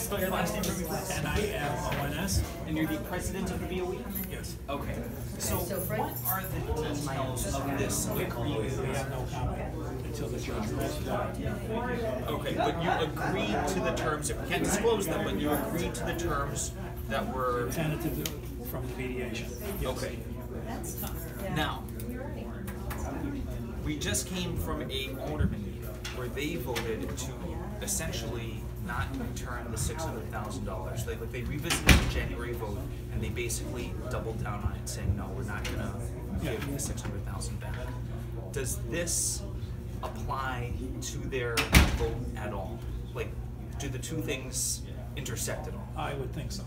spell your last name for me, please? Nimons. And you're the president of the BOE? Yes. Okay. So what are the details of this agreement? We have no comment until the judge rules. Okay, but you agreed to the terms, you can't disclose them, but you agreed to the terms that were... Tentative from the mediation. Yes. Okay. Now, we just came from a alderman meeting where they voted to essentially not return the $600,000. They revisited the January vote and they basically doubled down on it, saying no, we're not going to give the $600,000 back. Does this apply to their vote at all? Like, do the two things intersect at all? I would think so.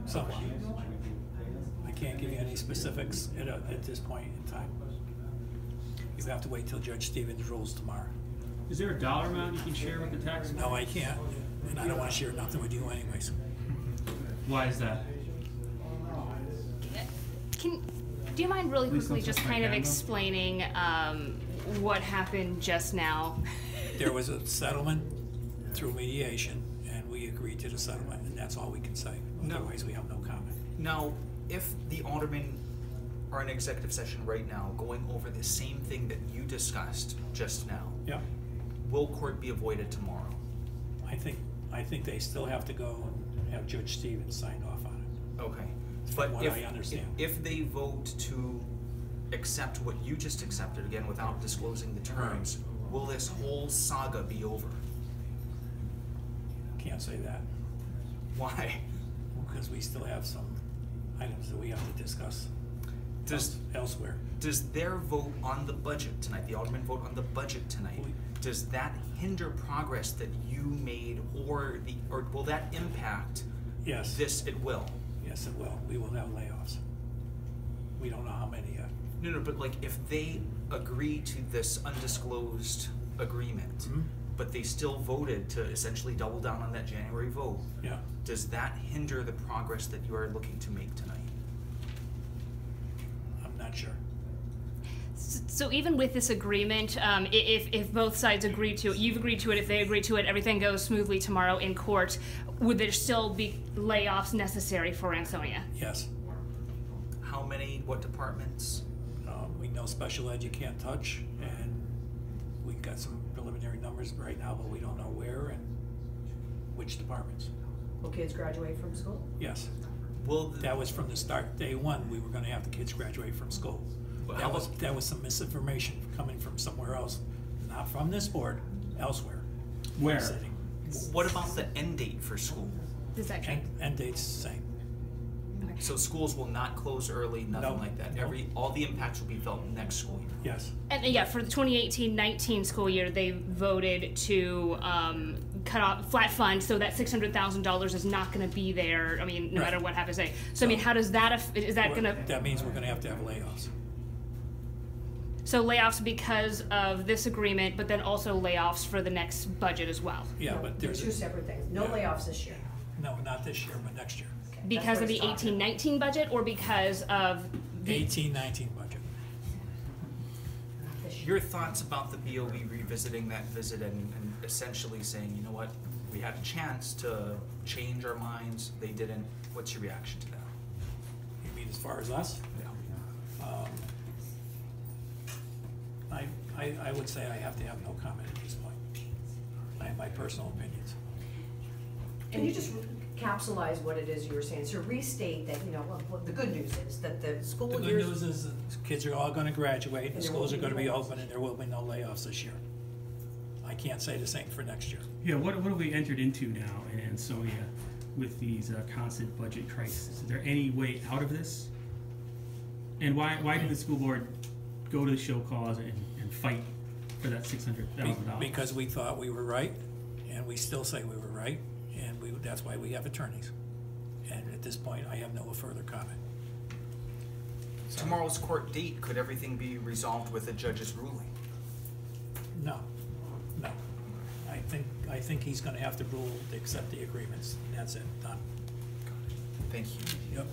Somewhat. I can't give you any specifics at this point in time. You have to wait till Judge Stevens rules tomorrow. Is there a dollar amount you can share with the tax? No, I can't, and I don't want to share nothing with you anyways. Why is that? Do you mind really quickly just kind of explaining what happened just now? There was a settlement through mediation, and we agreed to the settlement, and that's all we can say. Otherwise, we have no comment. Now, if the aldermen are in executive session right now going over the same thing that you discussed just now, Yeah. will court be avoided tomorrow? I think they still have to go and have Judge Stevens sign off on it. Okay. From what I understand. If they vote to accept what you just accepted, again, without disclosing the terms, will this whole saga be over? Can't say that. Why? Because we still have some items that we have to discuss elsewhere. Does their vote on the budget tonight, the alderman vote on the budget tonight, does that hinder progress that you made, or will that impact Yes. this? It will. Yes, it will. We will have layoffs. We don't know how many yet. No, but like if they agree to this undisclosed agreement, but they still voted to essentially double down on that January vote, Yeah. does that hinder the progress that you are looking to make tonight? I'm not sure. So even with this agreement, if both sides agree to it, you've agreed to it, if they agree to it, everything goes smoothly tomorrow in court, would there still be layoffs necessary for Ansonia? Yes. How many, what departments? We know special ed you can't touch, and we've got some preliminary numbers right now, but we don't know where and which departments. Will kids graduate from school? Yes. That was from the start, day one, we were going to have the kids graduate from school. That was some misinformation coming from somewhere else, not from this board, elsewhere. Where? What about the end date for school? Does that change? End date's the same. Okay. So schools will not close early, nothing like that. No. All the impacts will be felt next school year. Yes. And yeah, for the 2018-19 school year, they voted to cut off flat fund, so that $600,000 is not going to be there. I mean, no matter what happens. So I mean, how does that? Is that going to? That means we're going to have layoffs. So layoffs because of this agreement, but then also layoffs for the next budget as well. Yeah, No, but they're there's two separate things. No layoffs this year. No, not this year, but next year. Okay, Because of the 18-19 budget, or because of the 18-19 budget. Your thoughts about the BOE revisiting that visit and essentially saying, you know what, we had a chance to change our minds, they didn't. What's your reaction to that? You mean as far as us? Yeah. I would say I have to have no comment at this point. I have my personal opinions. Can you just capsulize what it is you were saying? So restate that, you know, what the good news is that the school The year. good news is that kids are all going to graduate, the schools are going to be open, and there will be no layoffs this year. I can't say the same for next year. Yeah, what have we entered into now in Ansonia with these constant budget crises? Is there any way out of this? And why did the school board go to the show cause and fight for that $600,000? Because we thought we were right, and we still say we were right, and that's why we have attorneys. And at this point, I have no further comment. Tomorrow's court date, could everything be resolved with a judge's ruling? No. I think he's going to have to rule to accept the agreements, and that's it, done. Thank you. Yep.